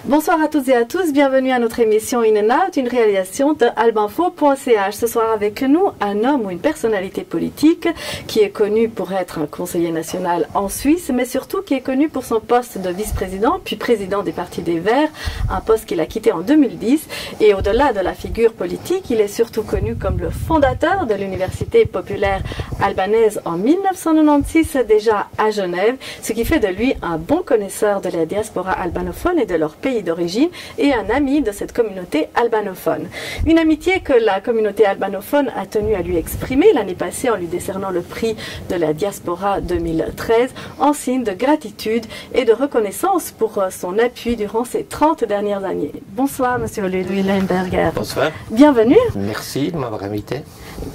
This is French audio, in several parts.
Bonsoir à toutes et à tous, bienvenue à notre émission In and Out, une réalisation de albanfo.ch. Ce soir avec nous, un homme ou une personnalité politique qui est connu pour être un conseiller national en Suisse, mais surtout qui est connu pour son poste de vice-président, puis président des Partis des Verts, un poste qu'il a quitté en 2010. Et au-delà de la figure politique, il est surtout connu comme le fondateur de l'Université populaire albanaise en 1996, déjà à Genève, ce qui fait de lui un bon connaisseur de la diaspora albanophone et de leur pays d'origine et un ami de cette communauté albanophone. Une amitié que la communauté albanophone a tenu à lui exprimer l'année passée en lui décernant le prix de la diaspora 2013 en signe de gratitude et de reconnaissance pour son appui durant ces 30 dernières années. Bonsoir Monsieur Ludwig Lemberger. Bonsoir. Bienvenue. Merci de m'avoir invité.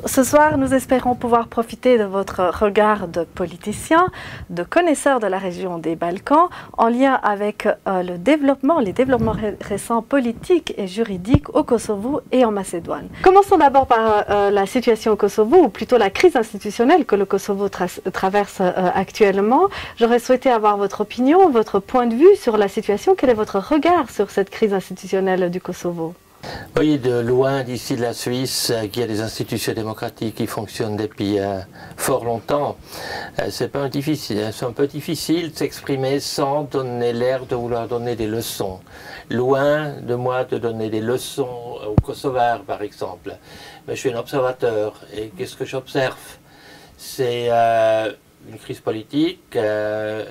Ce soir, nous espérons pouvoir profiter de votre regard de politicien, de connaisseur de la région des Balkans, en lien avec les développements récents politiques et juridiques au Kosovo et en Macédoine. Commençons d'abord par la situation au Kosovo, ou plutôt la crise institutionnelle que le Kosovo traverse actuellement. J'aurais souhaité avoir votre opinion, votre point de vue sur la situation. Quel est votre regard sur cette crise institutionnelle du Kosovo ? Oui, de loin d'ici de la Suisse, qui a des institutions démocratiques qui fonctionnent depuis fort longtemps, c'est un peu difficile de s'exprimer sans donner l'air de vouloir donner des leçons. Loin de moi de donner des leçons aux Kosovars, par exemple. Mais je suis un observateur, et qu'est-ce que j'observe? C'est une crise politique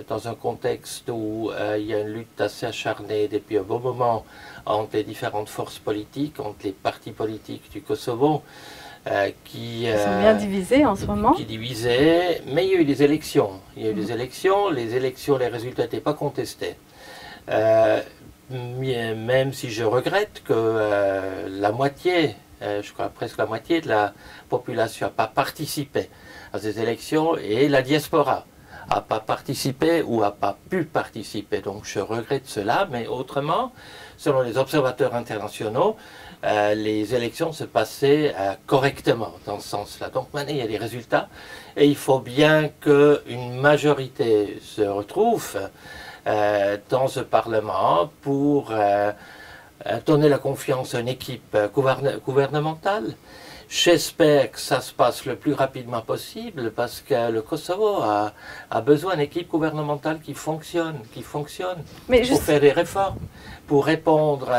dans un contexte où il y a une lutte assez acharnée depuis un bon moment entre les différentes forces politiques, entre les partis politiques du Kosovo, qui sont bien divisés en ce moment. Qui divisaient, mais il y a eu des élections. Il y a eu des élections, les résultats n'étaient pas contestés. Même si je regrette que la moitié, je crois presque la moitié de la population n'a pas participé à ces élections, et la diaspora n'a pas participé ou n'a pas pu participer. Donc je regrette cela, mais autrement, selon les observateurs internationaux, les élections se passaient correctement dans ce sens-là. Donc maintenant, il y a des résultats, et il faut bien qu'une majorité se retrouve dans ce Parlement pour donner la confiance à une équipe gouvernementale. J'espère que ça se passe le plus rapidement possible, parce que le Kosovo a besoin d'une équipe gouvernementale qui fonctionne pour faire des réformes, pour répondre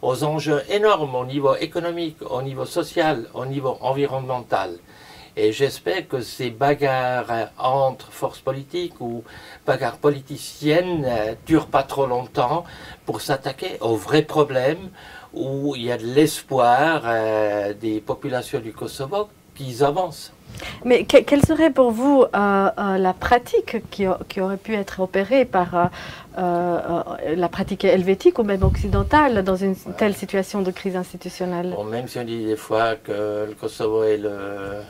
aux enjeux énormes au niveau économique, au niveau social, au niveau environnemental. Et j'espère que ces bagarres entre forces politiques ou bagarres politiciennes ne durent pas trop longtemps pour s'attaquer aux vrais problèmes, où il y a de l'espoir des populations du Kosovo qui avancent. Mais quelle serait pour vous la pratique qui aurait pu être opérée par la pratique helvétique ou même occidentale dans une telle situation de crise institutionnelle? Bon, même si on dit des fois que le Kosovo est le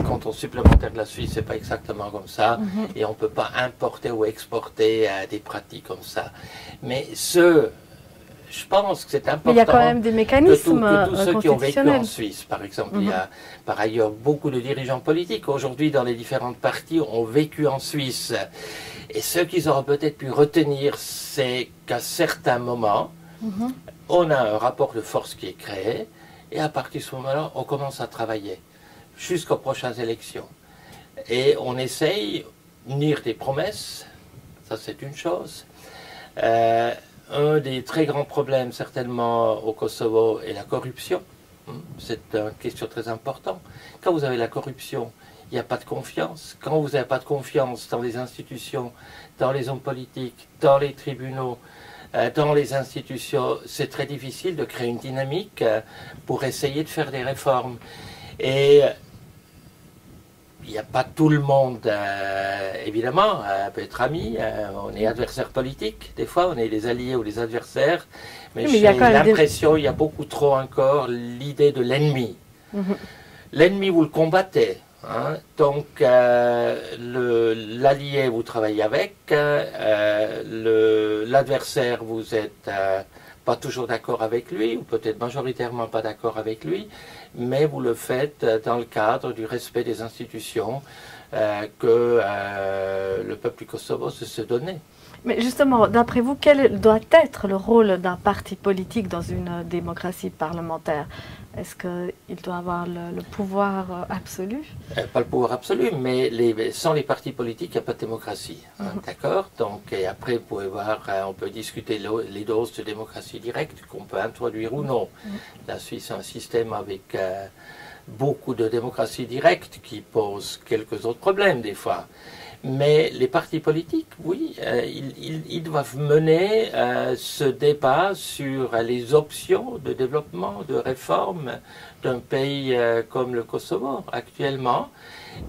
canton supplémentaire de la Suisse, c'est pas exactement comme ça, et on ne peut pas importer ou exporter des pratiques comme ça. Mais je pense que c'est important. Mais il y a quand même des mécanismes que tous ceux qui ont vécu en constitutionnels. Suisse, par exemple, il y a par ailleurs beaucoup de dirigeants politiques aujourd'hui dans les différentes parties ont vécu en Suisse. Et ce qu'ils auraient peut-être pu retenir, c'est qu'à certains moments, on a un rapport de force qui est créé, et à partir de ce moment-là, on commence à travailler jusqu'aux prochaines élections. Et on essaye d'unir des promesses, ça c'est une chose. Un des très grands problèmes, certainement, au Kosovo est la corruption. C'est une question très importante. Quand vous avez la corruption, il n'y a pas de confiance. Quand vous n'avez pas de confiance dans les institutions, dans les hommes politiques, dans les tribunaux, dans les institutions, c'est très difficile de créer une dynamique pour essayer de faire des réformes. Et il n'y a pas tout le monde, évidemment, peut être ami, on est adversaire politique, des fois on est les alliés ou les adversaires, mais j'ai l'impression qu'il y a beaucoup trop encore l'idée de l'ennemi. L'ennemi, vous le combattez, Hein. Donc, l'allié, vous travaillez avec, l'adversaire, vous n'êtes pas toujours d'accord avec lui, ou peut-être majoritairement pas d'accord avec lui, mais vous le faites dans le cadre du respect des institutions que le peuple du Kosovo se donnait. Mais justement, d'après vous, quel doit être le rôle d'un parti politique dans une démocratie parlementaire? Est-ce qu'il doit avoir le pouvoir absolu? Pas le pouvoir absolu, mais sans les partis politiques, il n'y a pas de démocratie. Hein, d'accord? Donc, et après, vous pouvez voir, on peut discuter les doses de démocratie directe qu'on peut introduire ou non. La Suisse a un système avec beaucoup de démocratie directe qui pose quelques autres problèmes des fois. Mais les partis politiques, oui, ils doivent mener ce débat sur les options de développement, de réforme d'un pays comme le Kosovo actuellement,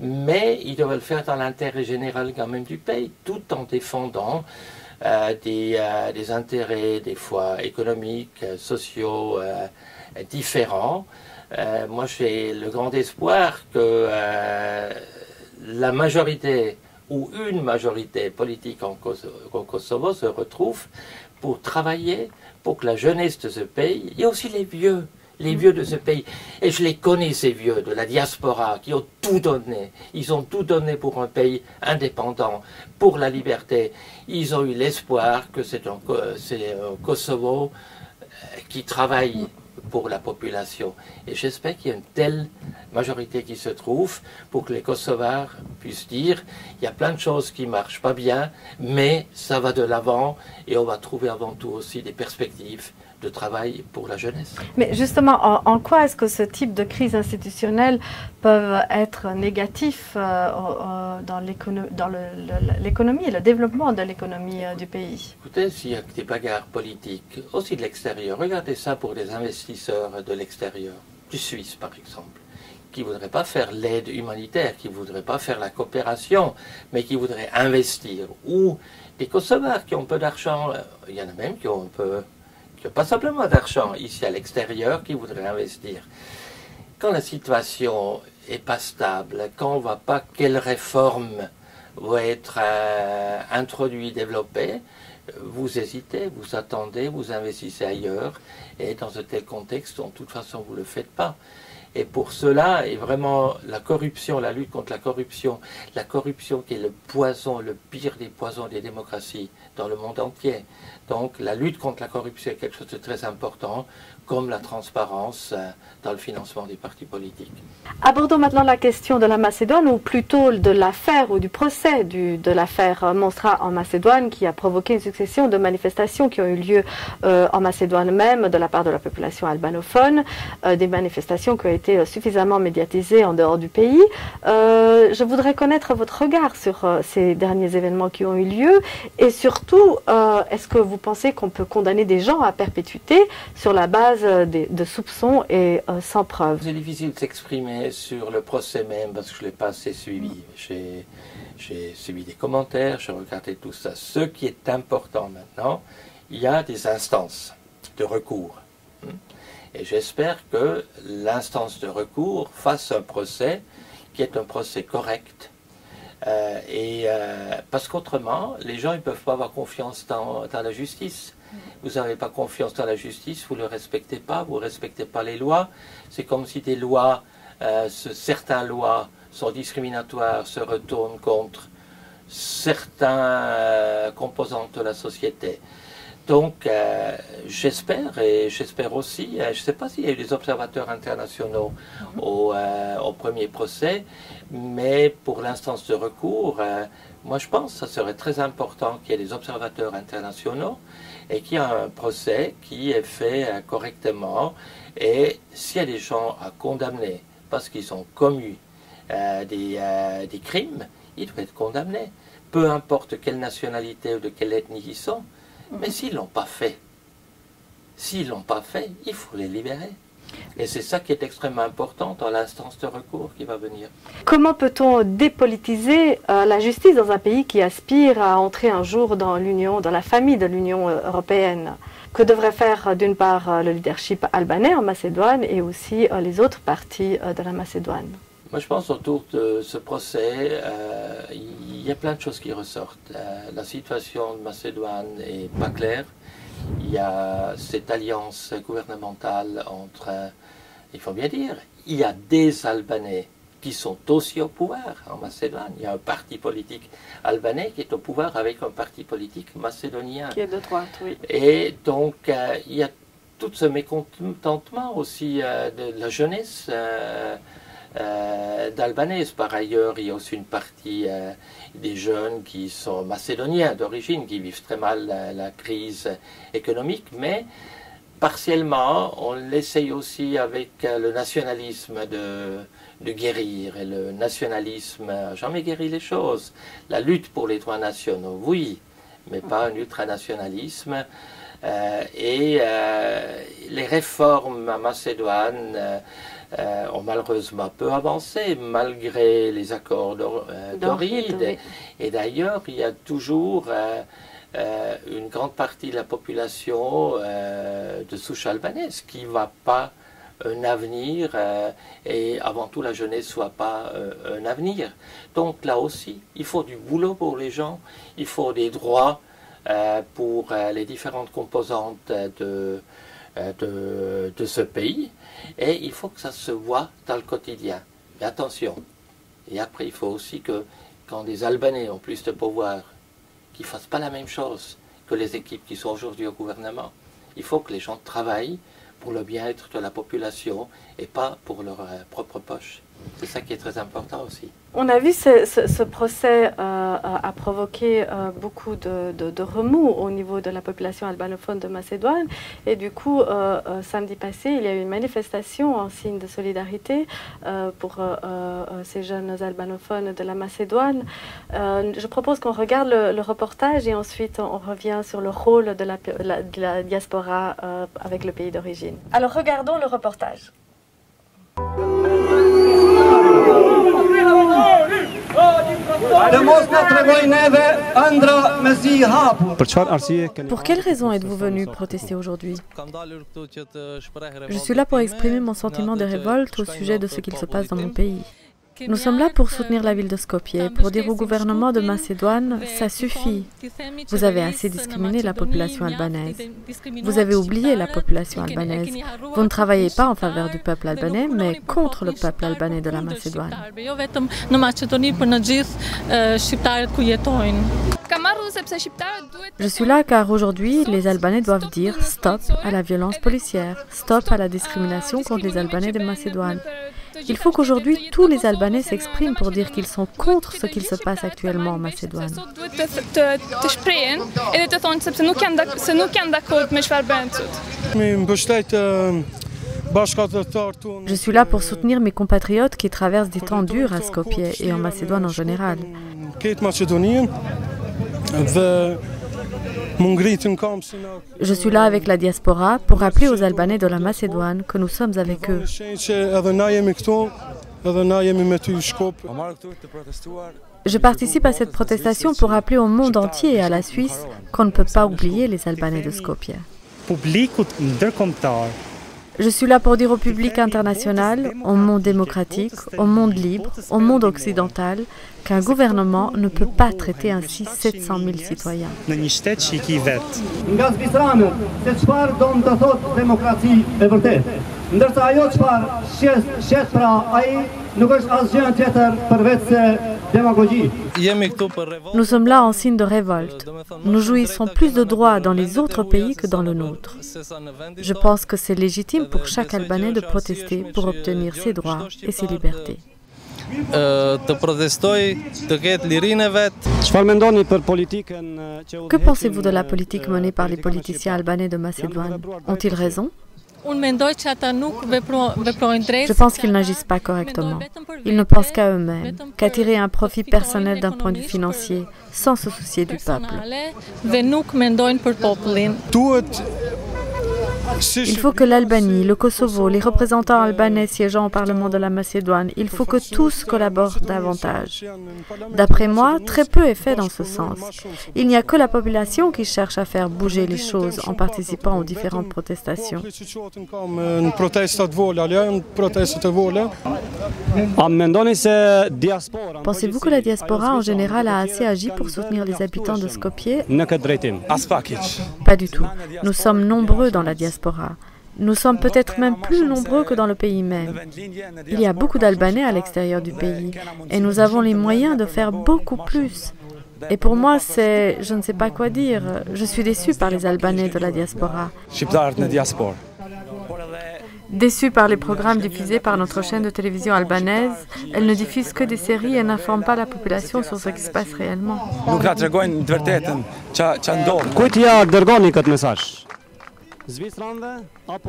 mais ils doivent le faire dans l'intérêt général quand même du pays, tout en défendant des intérêts des fois économiques, sociaux différents. Moi, j'ai le grand espoir que la majorité ou une majorité politique au Kosovo se retrouve pour travailler pour que la jeunesse de ce pays, et aussi les vieux de ce pays, et je les connais ces vieux de la diaspora qui ont tout donné, ils ont tout donné pour un pays indépendant, pour la liberté, ils ont eu l'espoir que c'est un Kosovo qui travaille pour la population. Et j'espère qu'il y a une telle majorité qui se trouve pour que les Kosovars puissent dire il y a plein de choses qui ne marchent pas bien, mais ça va de l'avant et on va trouver avant tout aussi des perspectives de travail pour la jeunesse. Mais justement, en quoi est-ce que ce type de crise institutionnelle peuvent être négatifs dans l'économie et le développement de l'économie du pays? Écoutez, s'il y a des bagarres politiques, aussi de l'extérieur, regardez ça pour des investisseurs de l'extérieur, du Suisse par exemple, qui ne voudraient pas faire l'aide humanitaire, qui ne voudraient pas faire la coopération, mais qui voudraient investir, ou des Kosovars qui ont peu d'argent, il y en a même qui ont un peu... qui n'ont pas simplement d'argent ici à l'extérieur, qui voudraient investir. Quand la situation n'est pas stable, quand on ne voit pas quelles réformes vont être introduites, développées, vous hésitez, vous attendez, vous investissez ailleurs, et dans un tel contexte, de toute façon, vous ne le faites pas. Et pour cela, et vraiment la corruption, la lutte contre la corruption qui est le poison, le pire des poisons des démocraties dans le monde entier. Donc la lutte contre la corruption est quelque chose de très important, comme la transparence dans le financement des partis politiques. Abordons maintenant la question de la Macédoine, ou plutôt de l'affaire ou du procès de l'affaire Monstra en Macédoine, qui a provoqué une succession de manifestations qui ont eu lieu en Macédoine même, de la part de la population albanophone, des manifestations qui ont été suffisamment médiatisées en dehors du pays. Je voudrais connaître votre regard sur ces derniers événements qui ont eu lieu, et surtout, est-ce que vous pensez qu'on peut condamner des gens à perpétuité sur la base de soupçons et sans preuve? C'est difficile de s'exprimer sur le procès même parce que je ne l'ai pas assez suivi. J'ai suivi des commentaires, j'ai regardé tout ça. Ce qui est important maintenant, il y a des instances de recours. Et j'espère que l'instance de recours fasse un procès qui est un procès correct. Parce qu'autrement, les gens ne peuvent pas avoir confiance dans la justice. Vous n'avez pas confiance dans la justice, vous ne le respectez pas, vous ne respectez pas les lois. C'est comme si des lois, certaines lois sont discriminatoires, se retournent contre certains composantes de la société. Donc, j'espère, et j'espère aussi, je ne sais pas s'il y a eu des observateurs internationaux au premier procès, mais pour l'instance de recours, moi je pense que ça serait très important qu'il y ait des observateurs internationaux et qu'il y ait un procès qui est fait correctement. Et s'il y a des gens à condamner parce qu'ils ont commis des crimes, ils doivent être condamnés, peu importe quelle nationalité ou de quelle ethnie ils sont. Mais s'ils ne l'ont pas fait, il faut les libérer. Et c'est ça qui est extrêmement important dans l'instance de recours qui va venir. Comment peut-on dépolitiser la justice dans un pays qui aspire à entrer un jour dans l'Union, dans la famille de l'Union européenne? Que devrait faire d'une part le leadership albanais en Macédoine et aussi les autres parties de la Macédoine? Moi, je pense autour de ce procès, il y a plein de choses qui ressortent. La situation de Macédoine n'est pas claire. Il y a cette alliance gouvernementale entre, il faut bien dire, il y a des Albanais qui sont aussi au pouvoir en Macédoine. Il y a un parti politique albanais qui est au pouvoir avec un parti politique macédonien. Qui est de droite, oui. Et donc, il y a tout ce mécontentement aussi de la jeunesse d'Albanaise. Par ailleurs, il y a aussi une partie des jeunes qui sont macédoniens d'origine, qui vivent très mal la crise économique, mais partiellement, on l'essaye aussi avec le nationalisme de guérir, et le nationalisme n'a jamais guéri les choses. La lutte pour les droits nationaux, oui, mais pas un ultranationalisme. Les réformes à Macédoine ont malheureusement peu avancé, malgré les accords d'Ohrid. Et d'ailleurs, il y a toujours une grande partie de la population de souche albanaise qui ne voit pas un avenir, et avant tout la jeunesse ne soit pas un avenir. Donc là aussi, il faut du boulot pour les gens, il faut des droits pour les différentes composantes de ce pays, et il faut que ça se voit dans le quotidien. Mais attention, et après il faut aussi que quand les Albanais ont plus de pouvoir, qu'ils ne fassent pas la même chose que les équipes qui sont aujourd'hui au gouvernement. Il faut que les gens travaillent pour le bien-être de la population et pas pour leur propre poche. C'est ça qui est très important aussi. On a vu ce procès a provoqué beaucoup de remous au niveau de la population albanophone de Macédoine. Et du coup, samedi passé, il y a eu une manifestation en signe de solidarité pour ces jeunes albanophones de la Macédoine. Je propose qu'on regarde le reportage et ensuite on revient sur le rôle de la diaspora avec le pays d'origine. Alors regardons le reportage. Pour quelle raison êtes-vous venu protester aujourd'hui? Je suis là pour exprimer mon sentiment de révolte au sujet de ce qu'il se passe dans mon pays. Nous sommes là pour soutenir la ville de Skopje, pour dire au gouvernement de Macédoine, ça suffit. Vous avez assez discriminé la population albanaise. Vous avez oublié la population albanaise. Vous ne travaillez pas en faveur du peuple albanais, mais contre le peuple albanais de la Macédoine. Je suis là car aujourd'hui, les Albanais doivent dire stop à la violence policière, stop à la discrimination contre les Albanais de Macédoine. Il faut qu'aujourd'hui, tous les Albanais s'expriment pour dire qu'ils sont contre ce qu'il se passe actuellement en Macédoine. Je suis là pour soutenir mes compatriotes qui traversent des temps durs à Skopje et en Macédoine en général. Je suis là avec la diaspora pour rappeler aux Albanais de la Macédoine que nous sommes avec eux. Je participe à cette protestation pour rappeler au monde entier et à la Suisse qu'on ne peut pas oublier les Albanais de Skopje. Je suis là pour dire au public international, au monde démocratique, au monde libre, au monde occidental, qu'un gouvernement ne peut pas traiter ainsi 700 000 citoyens. Nous sommes là en signe de révolte. Nous jouissons plus de droits dans les autres pays que dans le nôtre. Je pense que c'est légitime pour chaque Albanais de protester pour obtenir ses droits et ses libertés. Que pensez-vous de la politique menée par les politiciens albanais de Macédoine? Ont-ils raison? Je pense qu'ils n'agissent pas correctement. Ils ne pensent qu'à eux-mêmes, qu'à tirer un profit personnel d'un point de vue financier, sans se soucier du peuple. Il faut que l'Albanie, le Kosovo, les représentants albanais siégeant au Parlement de la Macédoine, il faut que tous collaborent davantage. D'après moi, très peu est fait dans ce sens. Il n'y a que la population qui cherche à faire bouger les choses en participant aux différentes protestations. Pensez-vous que la diaspora en général a assez agi pour soutenir les habitants de Skopje? Pas du tout. Nous sommes nombreux dans la diaspora. Nous sommes peut-être même plus nombreux que dans le pays même. Il y a beaucoup d'Albanais à l'extérieur du pays et nous avons les moyens de faire beaucoup plus. Et pour moi, je ne sais pas quoi dire. Je suis déçu par les Albanais de la diaspora. Déçu par les programmes diffusés par notre chaîne de télévision albanaise, elle ne diffuse que des séries et n'informe pas la population sur ce qui se passe réellement.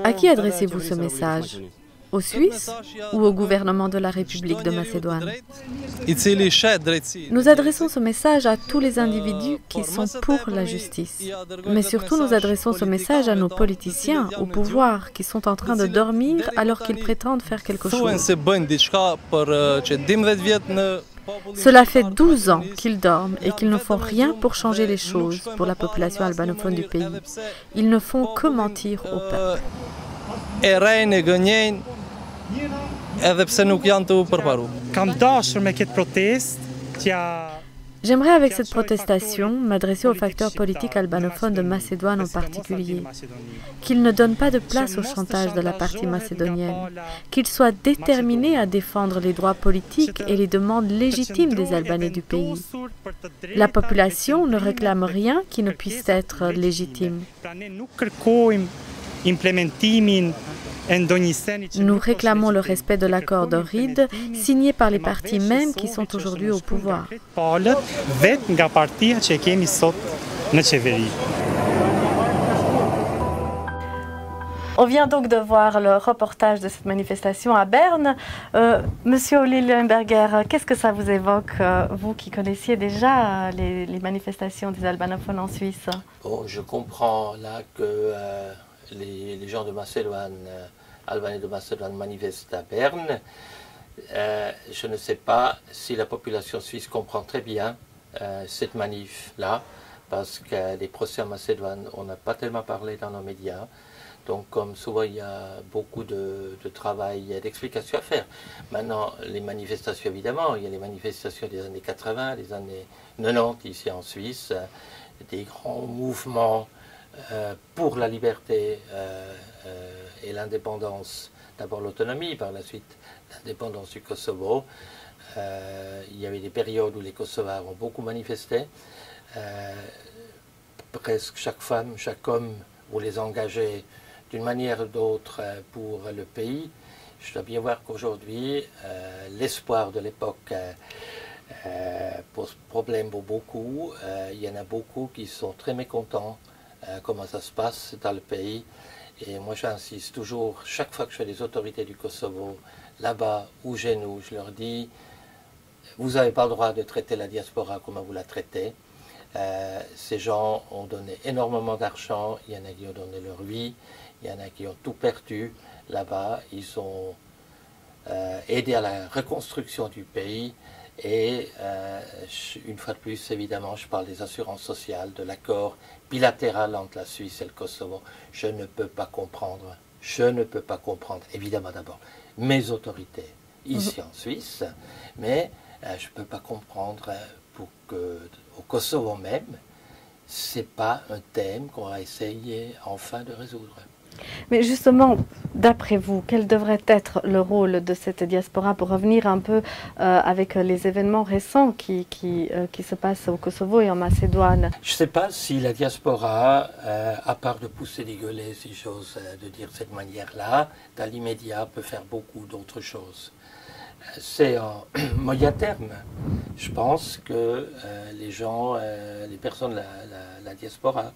À qui adressez-vous ce message? Aux Suisses ou au gouvernement de la République de Macédoine? Nous adressons ce message à tous les individus qui sont pour la justice. Mais surtout, nous adressons ce message à nos politiciens au pouvoir qui sont en train de dormir alors qu'ils prétendent faire quelque chose. Cela fait 12 ans qu'ils dorment et qu'ils ne font rien pour changer les choses pour la population albanophone du pays. Ils ne font que mentir au peuple. J'aimerais avec cette protestation m'adresser aux facteurs politiques albanophones de Macédoine en particulier, qu'ils ne donnent pas de place au chantage de la partie macédonienne, qu'ils soient déterminés à défendre les droits politiques et les demandes légitimes des Albanais du pays. La population ne réclame rien qui ne puisse être légitime. Nous réclamons le respect de l'accord d'Ohrid, signé par les partis mêmes qui sont aujourd'hui au pouvoir. On vient donc de voir le reportage de cette manifestation à Berne. Monsieur Lillenberger, qu'est-ce que ça vous évoque, vous qui connaissiez déjà les manifestations des albanophones en Suisse? Bon, je comprends là que les gens de Macédoine, Albanais de Macédoine manifestent à Berne. Je ne sais pas si la population suisse comprend très bien cette manif-là, parce que les procès en Macédoine, on n'a pas tellement parlé dans nos médias. Donc, comme souvent, il y a beaucoup de travail et d'explications à faire. Maintenant, les manifestations, évidemment, il y a les manifestations des années 80, des années 90 ici en Suisse, des grands mouvements pour la liberté et l'indépendance, d'abord l'autonomie, par la suite l'indépendance du Kosovo. Il y avait des périodes où les Kosovars ont beaucoup manifesté. Presque chaque femme, chaque homme voulait s'engager d'une manière ou d'autre pour le pays. Je dois bien voir qu'aujourd'hui, l'espoir de l'époque pose problème pour beaucoup. Il y en a beaucoup qui sont très mécontents comment ça se passe dans le pays. Et moi, j'insiste toujours, chaque fois que je fais les autorités du Kosovo, là-bas ou chez nous, je leur dis, vous n'avez pas le droit de traiter la diaspora comme vous la traitez. Ces gens ont donné énormément d'argent, il y en a qui ont donné leur vie, il y en a qui ont tout perdu là-bas. Ils ont aidé à la reconstruction du pays. Et une fois de plus, évidemment, je parle des assurances sociales, de l'accord bilatéral entre la Suisse et le Kosovo. Je ne peux pas comprendre, évidemment d'abord, mes autorités ici en Suisse, mais je ne peux pas comprendre pour que au Kosovo même, ce n'est pas un thème qu'on va essayer enfin de résoudre. Mais justement, d'après vous, quel devrait être le rôle de cette diaspora pour revenir un peu avec les événements récents qui se passent au Kosovo et en Macédoine? Je ne sais pas si la diaspora, à part de pousser des gueulets, si j'ose de dire de cette manière-là, dans l'immédiat peut faire beaucoup d'autres choses. C'est en moyen terme. Je pense que les gens, les personnes de la diaspora,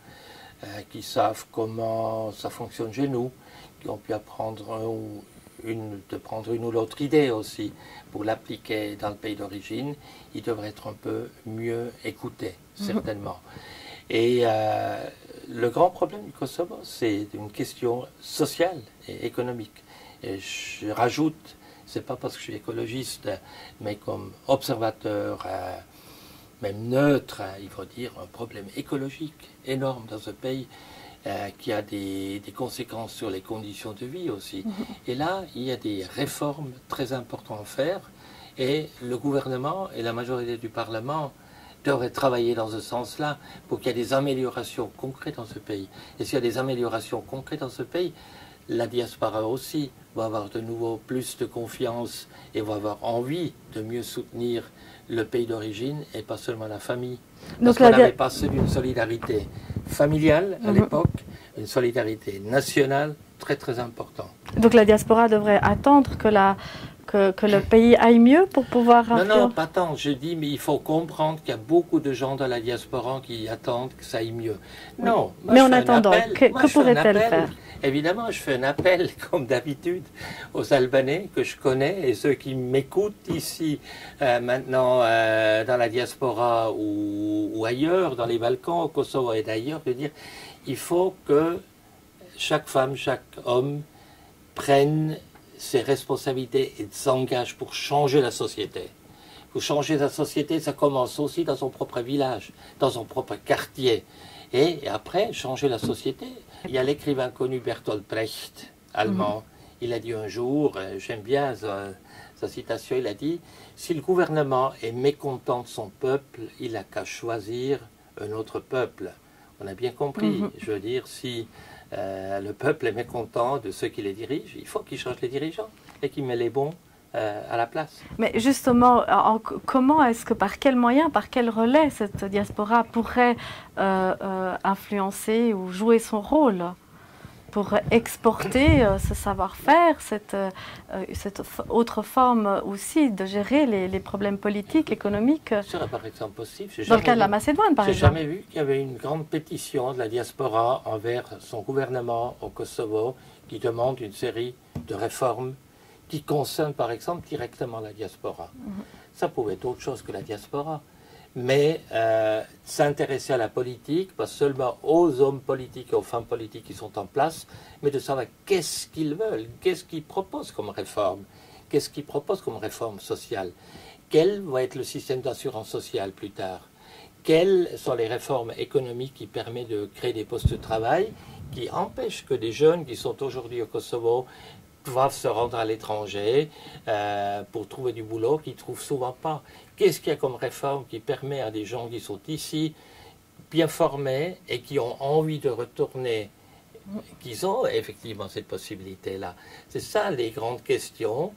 qui savent comment ça fonctionne chez nous, qui ont pu apprendre prendre une ou l'autre idée aussi pour l'appliquer dans le pays d'origine, ils devraient être un peu mieux écoutés, certainement. Et le grand problème du Kosovo, c'est une question sociale et économique. Et je rajoute, c'est pas parce que je suis écologiste, mais comme observateur, même neutre, il faut dire, un problème écologique énorme dans ce pays. qui a des conséquences sur les conditions de vie aussi. Et là, il y a des réformes très importantes à faire et le gouvernement et la majorité du Parlement devraient travailler dans ce sens-là pour qu'il y ait des améliorations concrètes dans ce pays. Et s'il y a des améliorations concrètes dans ce pays, la diaspora aussi va avoir de nouveau plus de confiance et va avoir envie de mieux soutenir le pays d'origine et pas seulement la famille. Parce qu'on avait passé d'une solidarité familiale à l'époque, une solidarité nationale très très importante. Donc la diaspora devrait attendre que le pays aille mieux pour pouvoir... Non, pas tant. Je dis, mais il faut comprendre qu'il y a beaucoup de gens dans la diaspora qui attendent que ça aille mieux. Non. Mais en attendant, que pourrait-elle faire? Évidemment, je fais un appel, comme d'habitude, aux Albanais que je connais et ceux qui m'écoutent ici, maintenant, dans la diaspora ou ailleurs, dans les Balkans, au Kosovo et d'ailleurs, de dire, il faut que chaque femme, chaque homme prenne ses responsabilités et s'engage pour changer la société. Pour changer la société, ça commence aussi dans son propre village, dans son propre quartier. Et après, changer la société. Il y a l'écrivain connu Bertolt Brecht, allemand. Il a dit un jour, j'aime bien sa citation, il a dit « Si le gouvernement est mécontent de son peuple, il n'a qu'à choisir un autre peuple. » On a bien compris. Je veux dire, si le peuple est mécontent de ceux qui les dirigent, il faut qu'il change les dirigeants et qu'il met les bons à la place. Mais justement, comment est-ce que, par quels moyens, par quel relais cette diaspora pourrait influencer ou jouer son rôle pour exporter ce savoir-faire, cette autre forme aussi de gérer les problèmes politiques, économiques? Ce serait par exemple possible. Dans le cas de la Macédoine, par exemple. J'ai jamais vu qu'il y avait une grande pétition de la diaspora envers son gouvernement au Kosovo qui demande une série de réformes qui concernent par exemple directement la diaspora. Ça pouvait être autre chose que la diaspora. Mais s'intéresser à la politique, pas seulement aux hommes politiques et aux femmes politiques qui sont en place, mais de savoir qu'est-ce qu'ils veulent, qu'est-ce qu'ils proposent comme réforme, qu'est-ce qu'ils proposent comme réforme sociale, quel va être le système d'assurance sociale plus tard, quelles sont les réformes économiques qui permettent de créer des postes de travail, qui empêchent que des jeunes qui sont aujourd'hui au Kosovo doivent se rendre à l'étranger pour trouver du boulot qu'ils ne trouvent souvent pas. Qu'est-ce qu'il y a comme réforme qui permet à des gens qui sont ici, bien formés et qui ont envie de retourner, qu'ils ont effectivement cette possibilité-là? C'est ça les grandes questions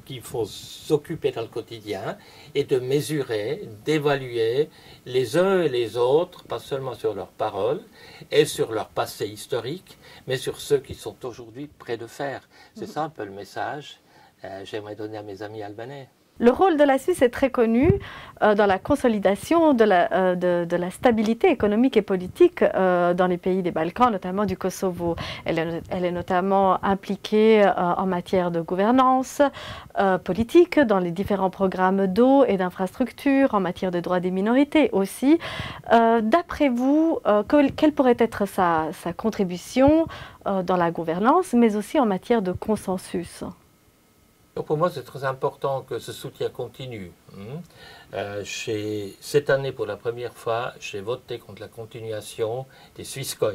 qu'il faut s'occuper dans le quotidien et de mesurer, d'évaluer les uns et les autres, pas seulement sur leurs paroles et sur leur passé historique, mais sur ceux qui sont aujourd'hui prêts de faire. C'est ça un peu le message que j'aimerais donner à mes amis albanais. Le rôle de la Suisse est très connu dans la consolidation de la stabilité économique et politique dans les pays des Balkans, notamment du Kosovo. Elle est notamment impliquée en matière de gouvernance politique, dans les différents programmes d'eau et d'infrastructures, en matière de droits des minorités aussi. D'après vous, quelle pourrait être sa contribution dans la gouvernance, mais aussi en matière de consensus? Donc pour moi, c'est très important que ce soutien continue. Cette année, pour la première fois, j'ai voté contre la continuation des Swisscoi.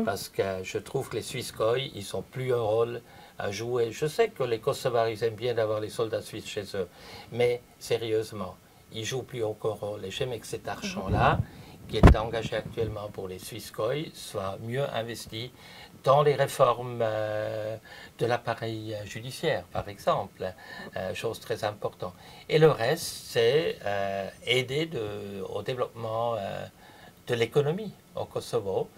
Parce que je trouve que les Swisscoi, ils n'ont plus un rôle à jouer. Je sais que les Kosovars, ils aiment bien d'avoir les soldats suisses chez eux. Mais sérieusement, ils ne jouent plus aucun rôle. Et j'aime que cet argent-là, qui est engagé actuellement pour les Swisscoi, soit mieux investi dans les réformes de l'appareil judiciaire, par exemple, chose très importante. Et le reste, c'est aider au développement de l'économie au Kosovo.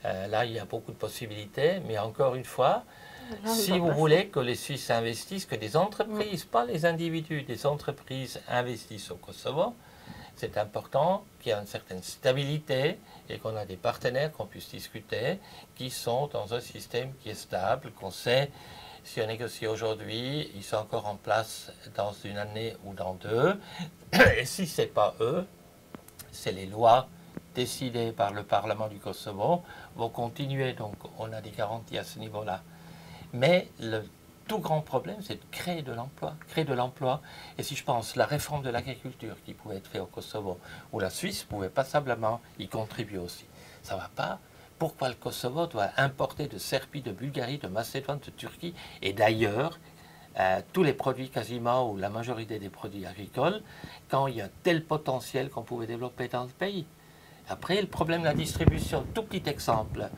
Là, il y a beaucoup de possibilités, mais encore une fois, si vous voulez que les Suisses investissent, que des entreprises, pas les individus, des entreprises investissent au Kosovo, c'est important qu'il y ait une certaine stabilité et qu'on a des partenaires qu'on puisse discuter qui sont dans un système qui est stable, qu'on sait si on négocie aujourd'hui, ils sont encore en place dans une année ou dans deux. Et si ce n'est pas eux, c'est les lois décidées par le Parlement du Kosovo vont continuer. Donc on a des garanties à ce niveau-là. Mais le tout grand problème, c'est de créer de l'emploi. Créer de l'emploi. Et si je pense la réforme de l'agriculture qui pouvait être faite au Kosovo, où la Suisse pouvait passablement y contribuer aussi, ça ne va pas pourquoi le Kosovo doit importer de Serbie, de Bulgarie, de Macédoine, de Turquie et d'ailleurs tous les produits quasiment, ou la majorité des produits agricoles, quand il y a tel potentiel qu'on pouvait développer dans le pays. Après, le problème de la distribution, tout petit exemple.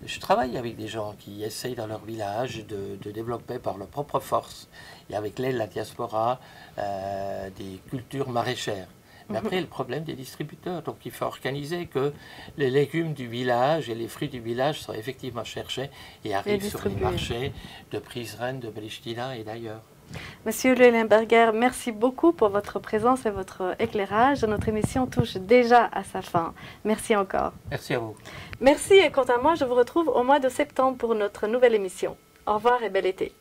Je travaille avec des gens qui essayent dans leur village de développer par leur propre force, et avec l'aide de la diaspora, des cultures maraîchères. Mais après, le problème des distributeurs. Donc, il faut organiser que les légumes du village et les fruits du village soient effectivement cherchés et arrivent sur les marchés de Prizren, de Pristina et d'ailleurs. Monsieur Leulenberger, merci beaucoup pour votre présence et votre éclairage. Notre émission touche déjà à sa fin. Merci encore. Merci à vous. Merci et quant à moi, je vous retrouve au mois de septembre pour notre nouvelle émission. Au revoir et bel été.